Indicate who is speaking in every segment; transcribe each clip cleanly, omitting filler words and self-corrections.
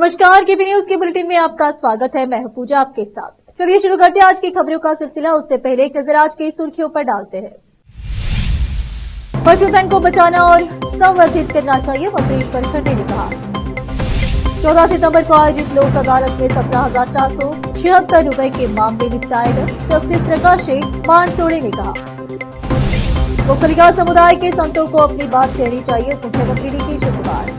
Speaker 1: नमस्कार, KP news के bulletin में आपका स्वागत है। मैं हूं पूजा आपके साथ। चलिए शुरू करते हैं आज की खबरों का सिलसिला। उससे पहले एक नजर आज की सुर्खियों पर डालते हैं। पशुधन को बचाना और संवर्धित करना चाहिए, मंत्री ईश्वर खंडे ने कहा। 14 सितंबर को आयोजित लोक अदालत में 17,476 रुपए के मामले निपटाए गए। जस्टिस प्रकाश बानसोड़े ने कहा। मुखलिका समुदाय के संतों को अपनी बात कहनी चाहिए, मुख्यमंत्री नीतीश कुमार।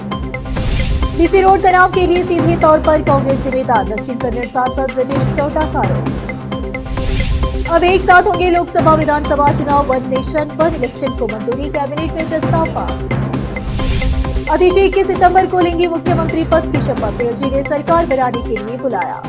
Speaker 1: डीसी रोड तनाव के लिए सीधे तौर पर कांग्रेस जिम्मेदार, दक्षिण कन्नड़ सांसद ब्रजेश चौटा का आरोप। अब एक साथ होंगे लोकसभा विधानसभा चुनाव, वन नेशन वन इलेक्शन को मंजूरी, कैबिनेट में प्रस्ताव पास। अतीश 21 सितंबर को लेंगे मुख्यमंत्री पद की शपथ, एलजी ने सरकार बनाने के लिए बुलाया।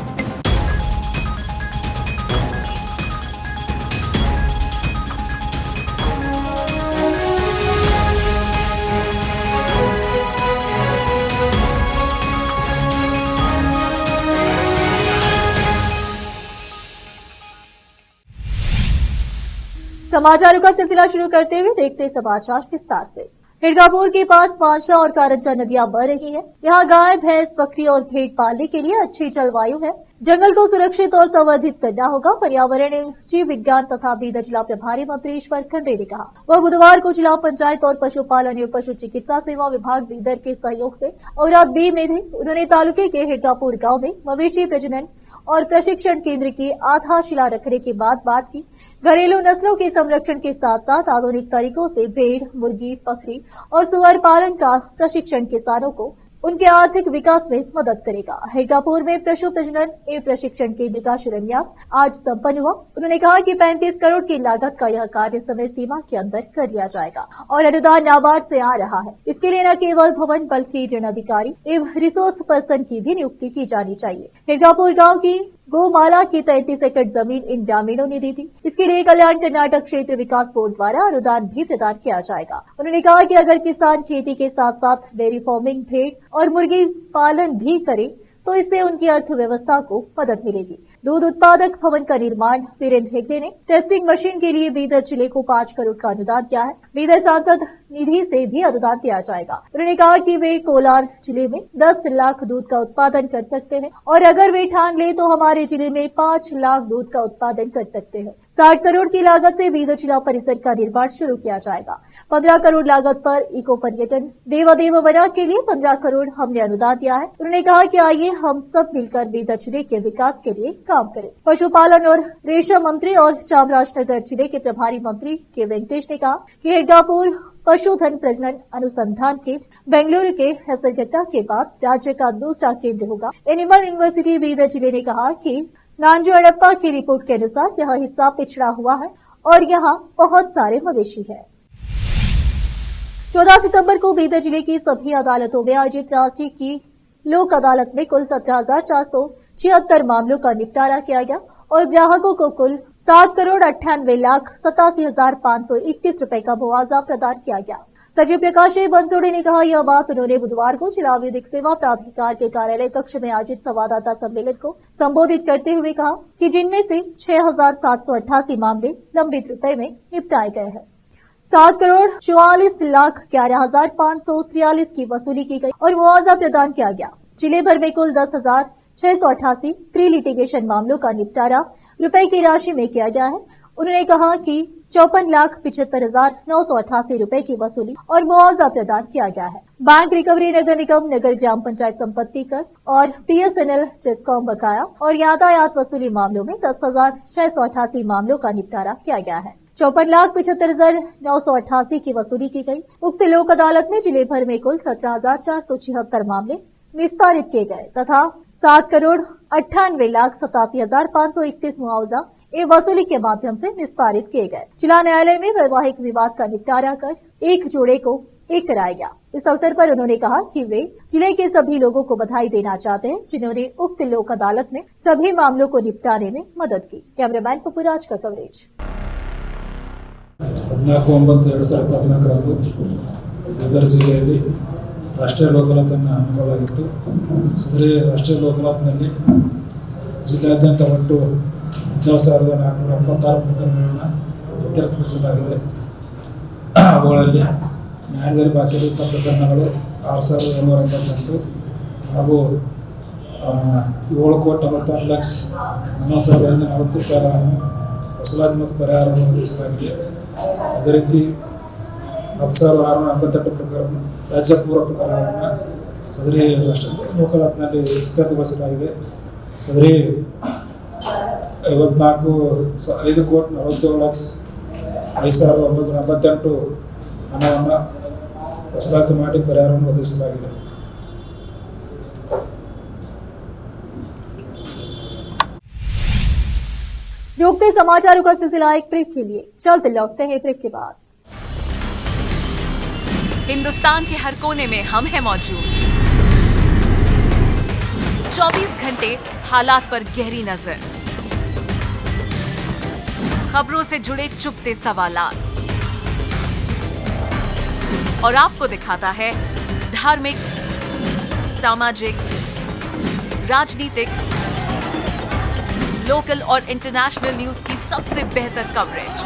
Speaker 1: समाचारों का सिलसिला शुरू करते हुए देखते समाचार विस्तार से। हिरगापुर के पास पांशा और कारंजा नदियां बह रही हैं। यहाँ गाय, भैंस, बकरी और भेड़ पालने के लिए अच्छी जलवायु है। जंगल को सुरक्षित और संवर्धित करना होगा, पर्यावरण एवं जीव विज्ञान तथा बीदर जिला प्रभारी मंत्री ईश्वर खंडे ने कहा। वह बुधवार को जिला पंचायत और पशुपालन एवं पशु चिकित्सा सेवा विभाग बीदर के सहयोग से औराद बी में थे। उन्होंने तालुके के हिरगापुर गाँव में मवेशी प्रजनन और प्रशिक्षण केंद्र की आधारशिला रखने के बाद बात की। घरेलू नस्लों के संरक्षण के साथ साथ आधुनिक तरीकों से भेड़, मुर्गी, बकरी और सुअर पालन का प्रशिक्षण किसानों को उनके आर्थिक विकास में मदद करेगा। हिरगापुर में पशु प्रजनन एवं प्रशिक्षण केंद्र का शिलान्यास आज संपन्न हुआ। उन्होंने कहा कि 35 करोड़ की लागत का यह कार्य समय सीमा के अंदर कर लिया जाएगा और अनुदान नाबार्ड से आ रहा है। इसके लिए न केवल भवन बल्कि ऋण अधिकारी एवं रिसोर्स पर्सन की भी नियुक्ति की जानी चाहिए। हिरगापुर गाँव की गोमाला की 33 एकड़ जमीन इन ग्रामीणों ने दी थी। इसके लिए कल्याण कर्नाटक क्षेत्र विकास बोर्ड द्वारा अनुदान भी प्रदान किया जाएगा। उन्होंने कहा कि अगर किसान खेती के साथ साथ डेयरी फार्मिंग, भेड़ और मुर्गी पालन भी करे तो इससे उनकी अर्थव्यवस्था को मदद मिलेगी। दूध उत्पादक भवन का निर्माण वीरेंद्र हेगड़े ने टेस्टिंग मशीन के लिए बीदर जिले को 5 करोड़ का अनुदान दिया है। बीदर सांसद निधि से भी अनुदान दिया जाएगा। उन्होंने कहा कि वे कोलार जिले में 10 लाख दूध का उत्पादन कर सकते हैं और अगर वे ठान ले तो हमारे जिले में 5 लाख दूध का उत्पादन कर सकते हैं। 60 करोड़ की लागत से बीदर जिला परिसर का निर्माण शुरू किया जाएगा। 15 करोड़ लागत पर इको पर्यटन देवादेव वना के लिए 15 करोड़ हमने अनुदान दिया है। उन्होंने कहा कि आइए हम सब मिलकर बीदर जिले के विकास के लिए काम करें। पशुपालन और रेशम मंत्री और चामराजनगर जिले के प्रभारी मंत्री के वेंकटेश ने कहा कि हिरगापुर पशुधन प्रजनन अनुसंधान केंद्र बेंगलुरु के हेसरगट्टा के बाद राज्य का दूसरा केंद्र होगा। एनिमल यूनिवर्सिटी बीदर जिले ने कहा कि नांजू अड़प्पा की रिपोर्ट के अनुसार यह हिस्सा पिछड़ा हुआ है और यहाँ बहुत सारे मवेशी है। 14 सितंबर को बीदर जिले की सभी अदालतों में आयोजित राष्ट्रीय की लोक अदालत में कुल 17,476 मामलों का निपटारा किया गया और ग्राहकों को कुल 7,98,87,531 रुपए का मुआवजा प्रदान किया गया। सचिव प्रकाश बानसोड़े ने कहा। यह बात उन्होंने बुधवार को जिला विधिक सेवा प्राधिकार के कार्यालय कक्ष में आयोजित संवाददाता सम्मेलन को संबोधित करते हुए कहा कि जिनमें से 6,788 मामले लंबित रुपए में निपटाए गए हैं। 7,44,11,543 की वसूली की गई और मुआवजा प्रदान किया गया। जिले भर में कुल 10,688 प्री लिटिगेशन मामलों का निपटारा रुपए की राशि में किया गया है। उन्होंने कहा कि 54,75,988 रुपए की वसूली और मुआवजा प्रदान किया गया है। बैंक रिकवरी, नगर निगम, नगर ग्राम पंचायत संपत्ति कर और बीएसएनएल, जेस्कॉम बकाया और यातायात वसूली मामलों में 10,688 मामलों का निपटारा किया गया है। 54,75,988 की वसूली की गई। उक्त लोक अदालत में जिले भर में कुल 17,476 मामले निस्तारित किए गए तथा 7,98,87,531 मुआवजा एवं वसूली के माध्यम से निस्तारित किए गए। जिला न्यायालय में वैवाहिक विवाद का निपटारा कर एक जोड़े को एक कराया गया। इस अवसर पर उन्होंने कहा कि वे जिले के सभी लोगों को बधाई देना चाहते हैं जिन्होंने उक्त लोक अदालत में सभी मामलों को निपटाने में मदद की। कैमरामैन पपुराज का कवरेज।
Speaker 2: 14/9/2014 बीदर जिल्ಲೆಯಲ್ಲಿ ರಾಷ್ಟ್ರೀಯ ಲೋಕದಾಲತನ್ನು ಹಮ್ಮಿಕೊಳ್ಳಲಾಗಿತ್ತು। ಸದರಿ ರಾಷ್ಟ್ರೀಯ ಲೋಕದಾಲತ್ನಲ್ಲಿ ಜಿಲ್ಲಾದ್ಯಂತ ಒಟ್ಟು 14,476 ಪ್ರಕರಣಗಳನ್ನು ಇತ್ಯರ್ಥಪಡಿಸಲಾಗಿದೆ। ಅವುಗಳಲ್ಲಿ ನ್ಯಾಯಾಲಯದಲ್ಲಿ ಬಾಕಿ ಇದ್ದ ಪ್ರಕರಣಗಳು 6,788 ಹಾಗೂ 7,96,540 ವಸೂಲಾತಿ ಮತ್ತು ಪರಿಹಾರವನ್ನು ಒದಗಿಸಲಾಗಿದೆ. ಅದೇ ರೀತಿ 10,688 ಪ್ರಕರಣ ರಾಜ್ಯ ಪೂರ್ವ ಪ್ರಕರಣಗಳನ್ನು ಸದರಿ ರಾಷ್ಟ್ರ ಲೋಕದಾತ್ನಲ್ಲಿ ಇತ್ಯರ್ಥಗೊಳಿಸಲಾಗಿದೆ. ಸದರಿ 5,47,5,988 ಹಣವನ್ನು ವಸೂಲಾತಿ ಮಾಡಿ ಪರಿಹಾರವನ್ನು ಒದಗಿಸಲಾಗಿದೆ.
Speaker 1: रोकते समाचारों का सिलसिला एक ब्रेक के लिए, चलते लौटते हैं ब्रेक के बाद।
Speaker 3: हिंदुस्तान के हर कोने में हम हैं मौजूद। 24 घंटे हालात पर गहरी नजर, खबरों से जुड़े चुपते सवालात और आपको दिखाता है धार्मिक, सामाजिक, राजनीतिक, लोकल और इंटरनेशनल न्यूज की सबसे बेहतर कवरेज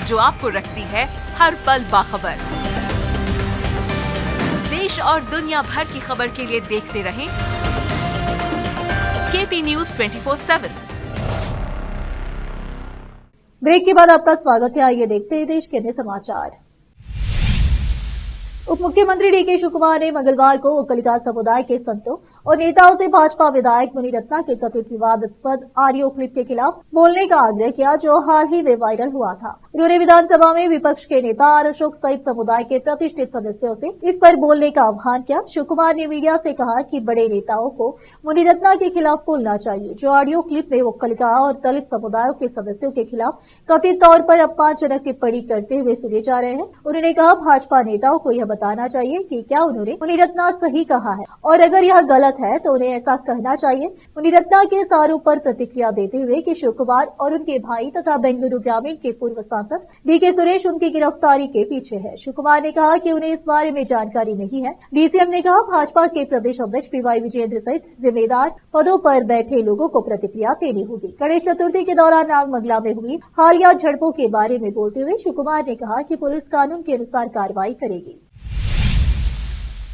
Speaker 3: जो आपको रखती है हर पल बाखबर। देश और दुनिया भर की खबर के लिए देखते रहें केपी न्यूज 24/7।
Speaker 1: ब्रेक के बाद आपका स्वागत है। आइए देखते हैं देश के अन्य समाचार। उप मुख्यमंत्री डीके शिवकुमार ने मंगलवार को ओक्कलिका समुदाय के संतों और नेताओं से भाजपा विधायक मुनिरत्ना के कथित विवादास्पद ऑडियो क्लिप के खिलाफ बोलने का आग्रह किया, जो हाल ही में वायरल हुआ था। उन्होंने विधानसभा में विपक्ष के नेता आर अशोक सहित समुदाय के प्रतिष्ठित सदस्यों से इस पर बोलने का आह्वान किया। शिवकुमार ने मीडिया से कहा कि बड़े नेताओं को मुनिरत्ना के खिलाफ बोलना चाहिए, जो ऑडियो क्लिप में ओक्कलिका और दलित समुदायों के सदस्यों के खिलाफ कथित तौर पर अपमानजनक टिप्पणी करते हुए सुने जा रहे हैं। उन्होंने कहा, भाजपा नेताओं को यह बताना चाहिए कि क्या उन्होंने मुनिरत्ना सही कहा है, और अगर यह गलत है तो उन्हें ऐसा कहना चाहिए। मुनिरत्ना के इस आरोप पर प्रतिक्रिया देते हुए कि शिवकुमार और उनके भाई तथा बेंगलुरु ग्रामीण के पूर्व सांसद डीके सुरेश उनकी गिरफ्तारी के पीछे है। शिवकुमार ने कहा कि उन्हें इस बारे में जानकारी नहीं है। डीसीएम ने कहा, भाजपा के प्रदेश अध्यक्ष पीवाई विजेंद्र सहित जिम्मेदार पदों पर बैठे लोगों को प्रतिक्रिया देनी होगी। गणेश चतुर्थी के दौरान नागमंगला में हुई हालिया झड़पों के बारे में बोलते हुए शिवकुमार ने कहा कि पुलिस कानून के अनुसार कार्रवाई करेगी।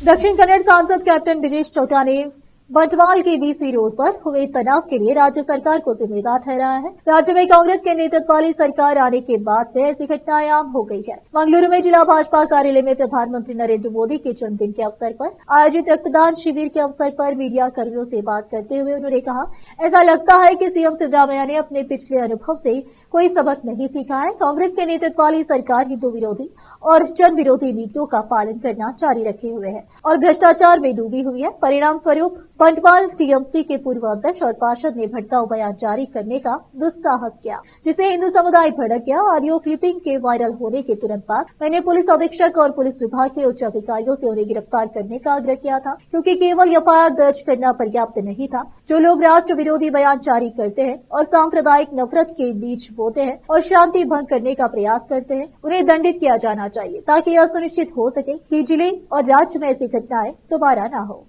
Speaker 1: दक्षिण कन्नड़ सांसद कैप्टन ब्रिजेश चौटा ने बंटवाल की बीसी रोड पर हुए तनाव के लिए राज्य सरकार को जिम्मेदार ठहराया है। राज्य में कांग्रेस के नेतृत्व वाली सरकार आने के बाद से ऐसी घटनाएं आम हो गई है। मंगलुरु में जिला भाजपा कार्यालय में प्रधानमंत्री नरेंद्र मोदी के जन्मदिन के अवसर पर आयोजित रक्तदान शिविर के अवसर पर मीडिया कर्मियों से बात करते हुए उन्होंने कहा, ऐसा लगता है कि सीएम सिद्धरामैया ने अपने पिछले अनुभव से कोई सबक नहीं सीखा है। कांग्रेस के नेतृत्व वाली सरकार हिंदू विरोधी और जन विरोधी नीतियों का पालन करना जारी रखे हुए है और भ्रष्टाचार में डूबी हुई है। परिणाम स्वरूप बंटवाल टीएमसी के पूर्व अध्यक्ष और पार्षद ने भड़काऊ बयान जारी करने का दुस्साहस किया, जिससे हिंदू समुदाय भड़क गया। ऑडियो क्लिपिंग के वायरल होने के तुरंत बाद मैंने पुलिस अधीक्षक और पुलिस विभाग के उच्च अधिकारियों से उन्हें गिरफ्तार करने का आग्रह किया था, क्योंकि केवल एफआईआर दर्ज करना पर्याप्त नहीं था। जो लोग राष्ट्र विरोधी बयान जारी करते हैं और सांप्रदायिक नफरत के बीच बोते हैं और शांति भंग करने का प्रयास करते हैं, उन्हें दंडित किया जाना चाहिए, ताकि यह सुनिश्चित हो सके कि जिले और राज्य में ऐसी घटनाएं दोबारा न हो।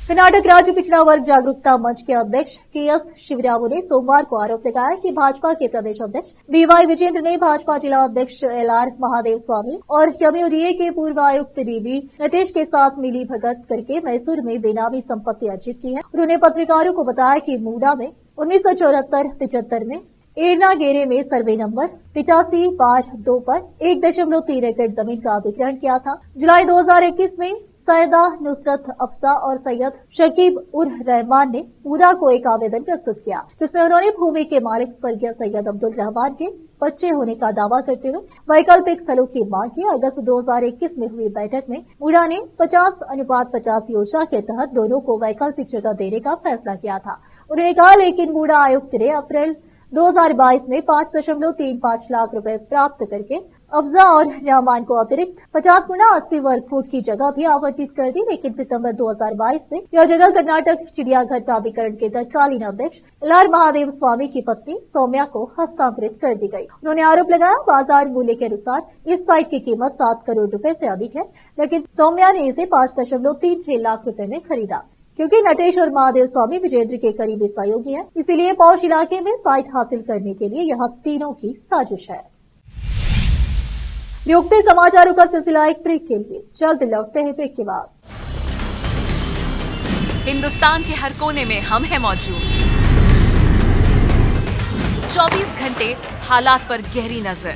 Speaker 1: कर्नाटक राज्य पिछड़ा वर्ग जागरूकता मंच के अध्यक्ष केएस शिवरामू ने सोमवार को आरोप लगाया कि भाजपा के प्रदेश अध्यक्ष बीवाई विजेंद्र ने भाजपा जिला अध्यक्ष एलआर महादेव स्वामी और एमयूडीए के पूर्व आयुक्त डीबी नटेश के साथ मिली भगत करके मैसूर में बेनामी संपत्ति अर्जित की है। उन्होंने पत्रकारों को बताया कि मूडा में 1974-75 में एरना गेरे में सर्वे नंबर 85/2 पर 1.3 एकड़ जमीन का अधिग्रहण किया था। जुलाई 2021 में सैयदा नुसरत अफसा और सैयद शकीब उर रहमान ने पूरा को एक आवेदन प्रस्तुत किया, जिसमें उन्होंने भूमि के मालिक स्वर्गीय सैयद अब्दुल रहमान के बच्चे होने का दावा करते हुए वैकल्पिक स्थलों की मांग की। अगस्त 2021 में हुई बैठक में मुड़ा ने 50/50 योजना के तहत दोनों को वैकल्पिक जगह देने का फैसला किया था। उन्होंने कहा, लेकिन मुड़ा आयुक्त ने अप्रैल 2022 में 5.35 लाख रुपए प्राप्त करके अफजा और रहमान को अतिरिक्त 50 गुना 80 वर्ग फुट की जगह भी आवंटित कर दी, लेकिन सितंबर 2022 में यह जगह कर्नाटक चिड़ियाघर प्राधिकरण के तत्कालीन अध्यक्ष एलआर महादेव स्वामी की पत्नी सौम्या को हस्तांतरित कर दी गई। उन्होंने आरोप लगाया, बाजार मूल्य के अनुसार इस साइट की कीमत 7 करोड़ रुपए से अधिक है, लेकिन सौम्या ने इसे 5.36 लाख रुपए में खरीदा। क्योंकि नटेश और महादेव स्वामी विजेंद्र के करीबी सहयोगी हैं, इसीलिए पौष इलाके में साइट हासिल करने के लिए यह तीनों की साजिश है। रोकते समाचारों का सिलसिला एक ब्रेक के लिए, जल्द लौटते हैं ब्रेक के बाद।
Speaker 3: हिंदुस्तान के हर कोने में हम हैं मौजूद। 24 घंटे हालात पर गहरी नजर,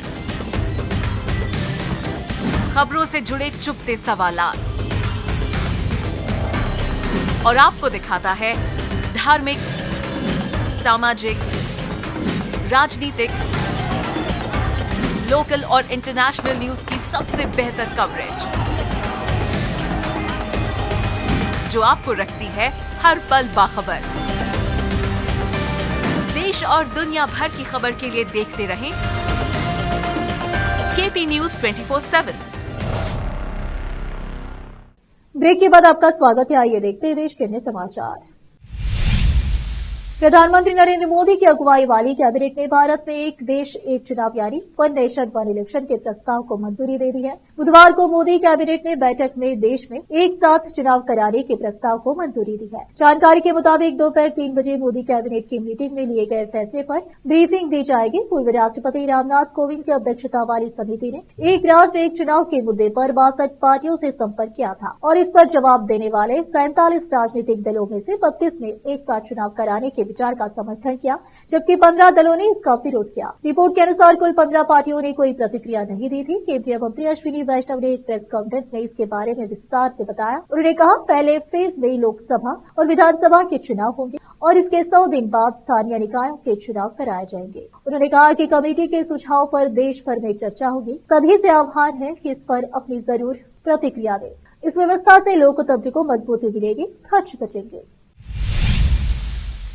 Speaker 3: खबरों से जुड़े चुपते सवालात और आपको दिखाता है धार्मिक, सामाजिक, राजनीतिक, लोकल और इंटरनेशनल न्यूज की सबसे बेहतर कवरेज, जो आपको रखती है हर पल बाखबर। देश और दुनिया भर की खबर के लिए देखते रहें केपी न्यूज 24/7।
Speaker 1: ब्रेक के बाद आपका स्वागत है। आइए देखते हैं देश के अन्य समाचार। प्रधानमंत्री नरेंद्र मोदी की अगुवाई वाली कैबिनेट ने भारत में एक देश एक चुनाव यानी वन नेशन वन इलेक्शन के प्रस्ताव को मंजूरी दे दी है। बुधवार को मोदी कैबिनेट ने बैठक में देश में एक साथ चुनाव कराने के प्रस्ताव को मंजूरी दी है। जानकारी के मुताबिक दोपहर 3 बजे मोदी कैबिनेट की मीटिंग में लिए गए फैसले पर ब्रीफिंग दी जाएगी। पूर्व राष्ट्रपति रामनाथ कोविंद की अध्यक्षता वाली समिति ने एक राष्ट्र एक चुनाव के मुद्दे पर 62 पार्टियों से संपर्क किया था और इस पर जवाब देने वाले 47 राजनीतिक दलों में से 32 ने एक साथ चुनाव कराने के विचार का समर्थन किया, जबकि 15 दलों ने इसका विरोध किया। रिपोर्ट के अनुसार कुल 15 पार्टियों ने कोई प्रतिक्रिया नहीं दी थी। केंद्रीय मंत्री अश्विनी वैष्णव ने एक प्रेस कॉन्फ्रेंस में इसके बारे में विस्तार से बताया। उन्होंने कहा, पहले फेज में लोकसभा और विधानसभा के चुनाव होंगे और इसके 100 दिन बाद स्थानीय निकायों के चुनाव कराए जाएंगे। उन्होंने कहा कि कमेटी के सुझाव पर देश भर में चर्चा होगी। सभी से आह्वान है कि इस पर अपनी जरूर प्रतिक्रिया दें। इस व्यवस्था से लोकतंत्र को मजबूती मिलेगी, खर्च बचेंगे।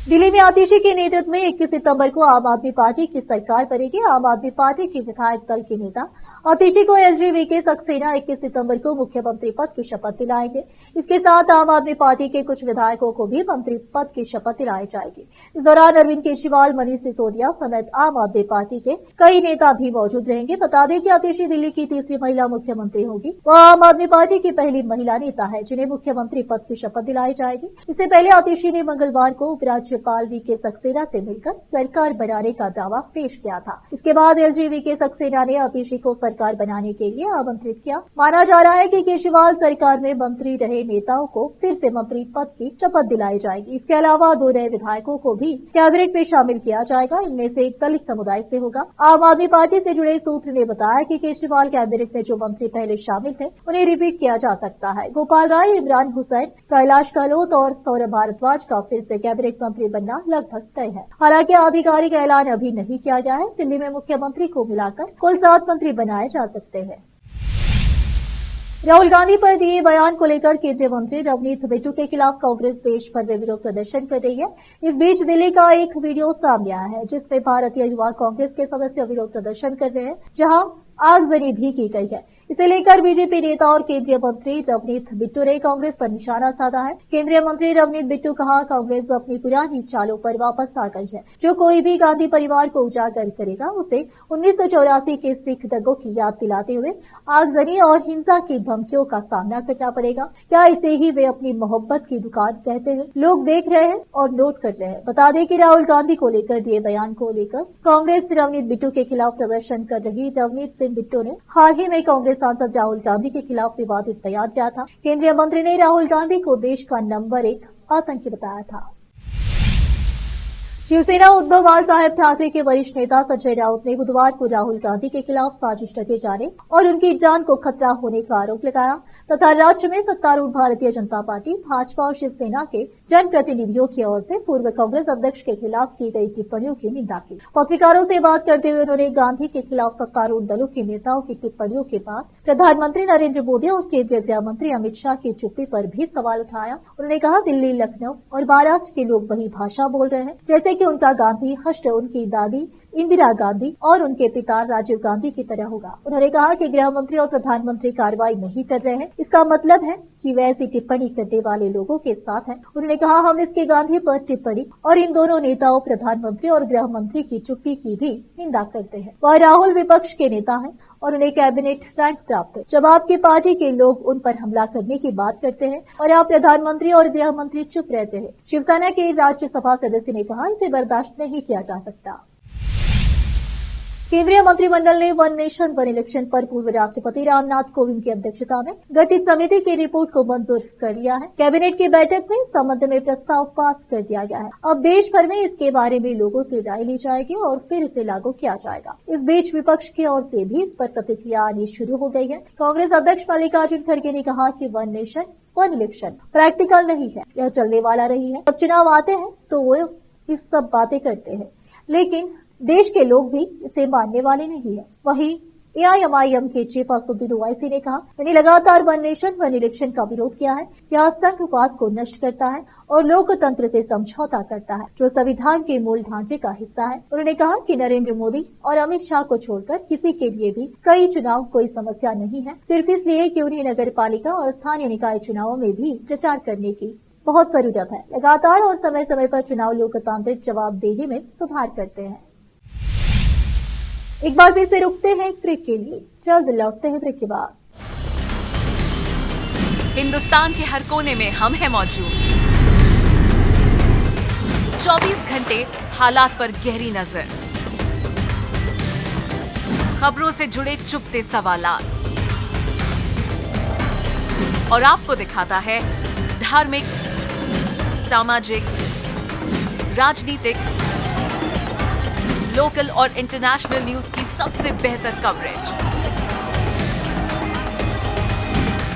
Speaker 1: दिल्ली में आतिशी के नेतृत्व में 21 सितंबर को आम आदमी पार्टी की सरकार बनेगी। आम आदमी पार्टी के विधायक दल के नेता आतिशी को एलजेवीके सक्सेना 21 सितंबर को मुख्यमंत्री पद की शपथ दिलाएंगे। इसके साथ आम आदमी पार्टी के कुछ विधायकों को भी मंत्री पद की शपथ दिलाई जाएगी। इस दौरान अरविंद केजरीवाल, मनीष सिसोदिया समेत आम आदमी पार्टी के कई नेता भी मौजूद रहेंगे। बता दें कि आतिशी दिल्ली की तीसरी महिला मुख्यमंत्री होगी। वह आम आदमी पार्टी की पहली महिला नेता है जिन्हें मुख्यमंत्री पद की शपथ दिलाई जाएगी। इससे पहले आतिशी ने मंगलवार को उपराज्यपाल वीके सक्सेना से मिलकर सरकार बनाने का दावा पेश किया था। इसके बाद एलजेवीके सक्सेना ने आतिशी को सरकार बनाने के लिए आमंत्रित किया। माना जा रहा है कि केजरीवाल सरकार में मंत्री रहे नेताओं को फिर से मंत्री पद की शपथ दिलाई जाएगी। इसके अलावा 2 नए विधायकों को भी कैबिनेट में शामिल किया जाएगा। इनमें से एक दलित समुदाय से होगा। आम आदमी पार्टी से जुड़े सूत्र ने बताया कि केजरीवाल कैबिनेट में जो मंत्री पहले शामिल थे उन्हें रिपीट किया जा सकता है। गोपाल राय, इमरान हुसैन, कैलाश गहलोत और सौरभ भारद्वाज का फिर से कैबिनेट मंत्री बनना लगभग तय है। हालांकि आधिकारिक ऐलान अभी नहीं किया गया है। दिल्ली में मुख्यमंत्री को मिलाकर कुल 7 मंत्री बनाए जा सकते हैं। राहुल गांधी पर दिए बयान को लेकर केंद्रीय मंत्री नवनीत बिट्टू के खिलाफ कांग्रेस देश भर में विरोध प्रदर्शन कर रही है। इस बीच दिल्ली का एक वीडियो सामने आया है जिसमें भारतीय युवा कांग्रेस के सदस्य विरोध प्रदर्शन कर रहे हैं, जहां आगजनी भी की गई है। इसे लेकर बीजेपी नेता और केंद्रीय मंत्री नवनीत बिट्टू ने कांग्रेस पर निशाना साधा है। केंद्रीय मंत्री नवनीत बिट्टू कहा, कांग्रेस अपनी पुरानी चालों पर वापस आ गई है। जो कोई भी गांधी परिवार को उजागर करेगा उसे 1984 के सिख दंगों की याद दिलाते हुए आगजनी और हिंसा की धमकियों का सामना करना पड़ेगा। क्या इसे ही वे अपनी मोहब्बत की दुकान कहते हैं? लोग देख रहे हैं और नोट कर रहे हैं। बता दें कि राहुल गांधी को लेकर दिए बयान को लेकर कांग्रेस नवनीत बिट्टू के खिलाफ प्रदर्शन कर रही नवनीत सिंह बिट्टू ने हाल ही में कांग्रेस सांसद राहुल गांधी के खिलाफ विवादित बयान दिया था। केंद्रीय मंत्री ने राहुल गांधी को देश का नंबर 1 आतंकी बताया था। शिवसेना उद्धव बाळासाहेब ठाकरे के वरिष्ठ नेता संजय राउत ने बुधवार को राहुल गांधी के खिलाफ साजिश रचे जाने और उनकी जान को खतरा होने का आरोप लगाया तथा राज्य में सत्तारूढ़ भारतीय जनता पार्टी, भाजपा और शिवसेना के जनप्रतिनिधियों की ओर से पूर्व कांग्रेस अध्यक्ष के खिलाफ की गई टिप्पणियों की निंदा की। पत्रकारों से बात करते हुए उन्होंने गांधी के खिलाफ सत्तारूढ़ दलों के नेताओं की टिप्पणियों के बाद प्रधानमंत्री नरेंद्र मोदी और केंद्रीय गृह मंत्री अमित शाह की चुप्पी पर भी सवाल उठाया। उन्होंने कहा, दिल्ली, लखनऊ और महाराष्ट्र के लोग वही भाषा बोल रहे हैं जैसे कि उनका गांधी हष्ट उनकी दादी इंदिरा गांधी और उनके पिता राजीव गांधी की तरह होगा। उन्होंने कहा कि गृह मंत्री और प्रधानमंत्री कार्रवाई नहीं कर रहे हैं, इसका मतलब है कि वे ऐसी टिप्पणी करने वाले लोगों के साथ हैं। उन्होंने कहा, हम इसके गांधी पर टिप्पणी और इन दोनों नेताओं प्रधानमंत्री और गृह मंत्री की चुप्पी की भी निंदा करते हैं। वह राहुल विपक्ष के नेता हैं और उन्हें कैबिनेट रैंक प्राप्त है। जब आपकी पार्टी के लोग उन पर हमला करने की बात करते हैं और आप प्रधानमंत्री और गृह मंत्री चुप रहते हैं। शिवसेना के राज्यसभा सदस्य ने कहा, इसे बर्दाश्त नहीं किया जा सकता। केंद्रीय मंत्रिमंडल ने वन नेशन वन इलेक्शन पर पूर्व राष्ट्रपति रामनाथ कोविंद की अध्यक्षता में गठित समिति की रिपोर्ट को मंजूर कर लिया है। कैबिनेट की बैठक में इस संबंध में प्रस्ताव पास कर दिया गया है। अब देश भर में इसके बारे में लोगों से राय ली जाएगी और फिर इसे लागू किया जाएगा। इस बीच विपक्ष की ओर से भी इस पर प्रतिक्रिया आनी शुरू हो गई है। कांग्रेस अध्यक्ष मल्लिकार्जुन खड़गे ने कहा कि one nation one election practical नहीं है, यह चलने वाला नहीं है। जब चुनाव आते हैं तो वो इस सब बातें करते हैं, लेकिन देश के लोग भी इसे मानने वाले नहीं है। वहीं AIMIM के चीफ असदुद्दीन ओवैसी ने कहा, मैंने लगातार वन नेशन वन इलेक्शन का विरोध किया है। यह संघवाद को नष्ट करता है और लोकतंत्र से समझौता करता है, जो संविधान के मूल ढांचे का हिस्सा है। उन्होंने कहा कि नरेंद्र मोदी और अमित शाह को छोड़कर किसी के लिए भी कई चुनाव कोई समस्या नहीं है, सिर्फ इसलिए कि उन्हें नगर पालिका और स्थानीय निकाय चुनावों में भी प्रचार करने की बहुत जरूरत है। लगातार और समय समय पर चुनाव लोकतांत्रिक जवाबदेही में सुधार करते हैं। एक बार फिर से रुकते हैं ब्रेक के लिए, जल्द लौटते हैं ब्रेक के बाद।
Speaker 3: हिंदुस्तान के हर कोने में हम हैं मौजूद। 24 घंटे हालात पर गहरी नजर, खबरों से जुड़े चुपते सवालात और आपको दिखाता है धार्मिक, सामाजिक, राजनीतिक, लोकल और इंटरनेशनल न्यूज की सबसे बेहतर कवरेज,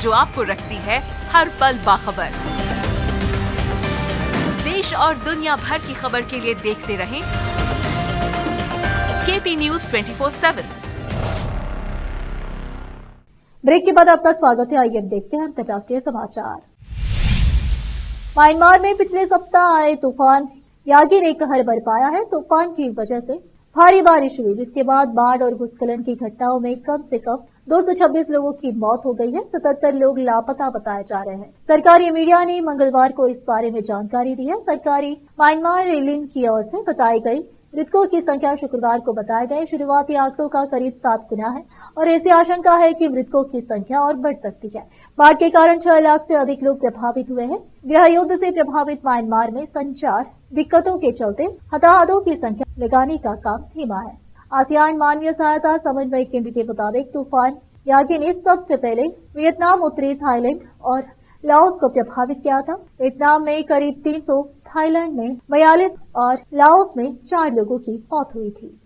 Speaker 3: जो आपको रखती है हर पल बाखबर। देश और दुनिया भर की खबर के लिए देखते रहें KP News 24/7।
Speaker 1: ब्रेक के बाद आपका स्वागत है। आइए अब देखते हैं अंतर्राष्ट्रीय समाचार। म्यांमार में पिछले सप्ताह आए तूफान यागी ने कहर बरपाया है। तूफान की वजह से भारी बारिश हुई, जिसके बाद बाढ़ और भूस्खलन की घटनाओं में कम से कम 226 लोगों की मौत हो गई है। 77 लोग लापता बताए जा रहे हैं। सरकारी मीडिया ने मंगलवार को इस बारे में जानकारी दी है। सरकारी म्यांमार एयरलाइन की ओर से बताई गई मृतकों की संख्या शुक्रवार को बताए गए शुरुआती आंकड़ों का करीब 7 गुना है और ऐसी आशंका है कि मृतकों की संख्या और बढ़ सकती है। बाढ़ के कारण 6 लाख से अधिक लोग प्रभावित हुए हैं। गृह युद्ध से प्रभावित म्यांमार में संचार दिक्कतों के चलते हताहतों की संख्या लगाने का काम धीमा है। आसियान मानवीय सहायता समन्वय केंद्र के मुताबिक तूफान यागी ने सबसे पहले वियतनाम, उत्तरी थाईलैंड और लाओस को प्रभावित किया था। वियतनाम में करीब 300, थाईलैंड में 42 और लाओस में 4 लोगों की मौत हुई थी।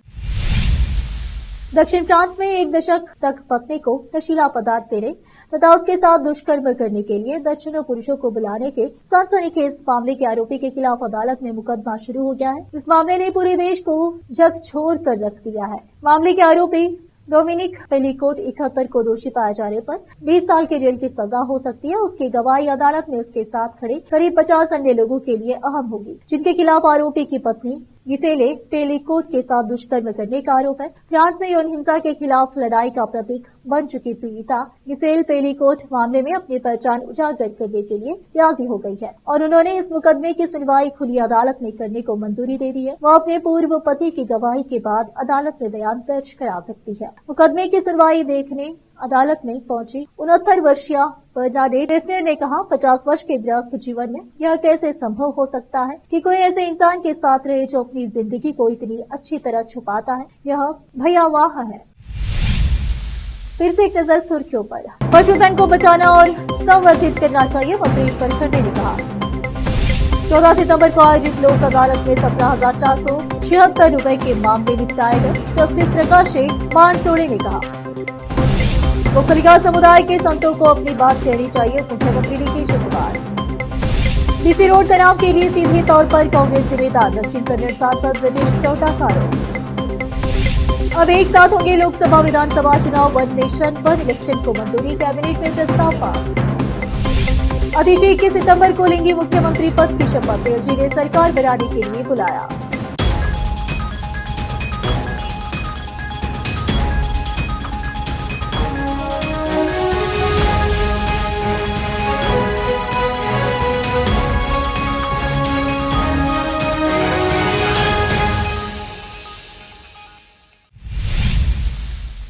Speaker 1: दक्षिण फ्रांस में 1 दशक तक पत्नी को नशीला पदार्थ देने तथा उसके साथ दुष्कर्म करने के लिए दर्जनों पुरुषों को बुलाने के सनसनीखेज मामले के आरोपी के खिलाफ अदालत में मुकदमा शुरू हो गया है। इस मामले ने पूरे देश को झकझोर कर रख दिया है। मामले के आरोपी डोमिनिक पेलिकोट 71 को दोषी पाए जाने पर 20 साल की जेल की सजा हो सकती है। उसकी गवाही अदालत में उसके साथ खड़े करीब 50 अन्य लोगों के लिए अहम होगी, जिनके खिलाफ आरोपी की पत्नी गिसेले पेलिकोट के साथ दुष्कर्म करने का आरोप है। फ्रांस में यौन हिंसा के खिलाफ लड़ाई का प्रतीक बन चुकी पीड़िता गिसेल पेलिकोट मामले में अपनी पहचान उजागर करने के लिए राजी हो गई है और उन्होंने इस मुकदमे की सुनवाई खुली अदालत में करने को मंजूरी दे दी है। वो अपने पूर्व पति की गवाही के बाद अदालत में बयान दर्ज करा सकती है। मुकदमे की सुनवाई देखने अदालत में पहुंची 69 वर्षीय बर्नाडेट रेस्नर ने कहा, 50 वर्ष के गृहस्थ जीवन में यह कैसे संभव हो सकता है कि कोई ऐसे इंसान के साथ रहे जो अपनी जिंदगी को इतनी अच्छी तरह छुपाता है। यह भयावह है। फिर से एक नजर सुर्खियों पर। पशुधन को बचाना और संवर्धित करना चाहिए, मंत्री खड़गे ने कहा। 14 सितंबर को आयोजित लोक अदालत में 17,476 रुपए के मामले निपटाए गए। जस्टिस प्रकाश मानसोड़े ने कहा, गोखलिका समुदाय के संतों को अपनी बात कहनी चाहिए, मुख्यमंत्री ने की शुक्रवार। डीसी रोड तनाव के लिए सीधे तौर पर कांग्रेस जिम्मेदार, दक्षिण कन्नड़ सांसद ब्रजेश चौटा का आरोप। अब एक साथ होंगे लोकसभा विधानसभा चुनाव, वन नेशन वन इलेक्शन को मंजूरी, कैबिनेट में प्रस्ताव पास। अतिशी 21 सितंबर को लेंगी मुख्यमंत्री पद की शपथ, एलजी ने सरकार बनाने के लिए बुलाया।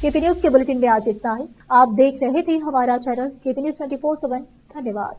Speaker 1: केपी न्यूज के बुलेटिन में आज इतना ही। आप देख रहे थे हमारा चैनल केपी न्यूज 24/7। धन्यवाद।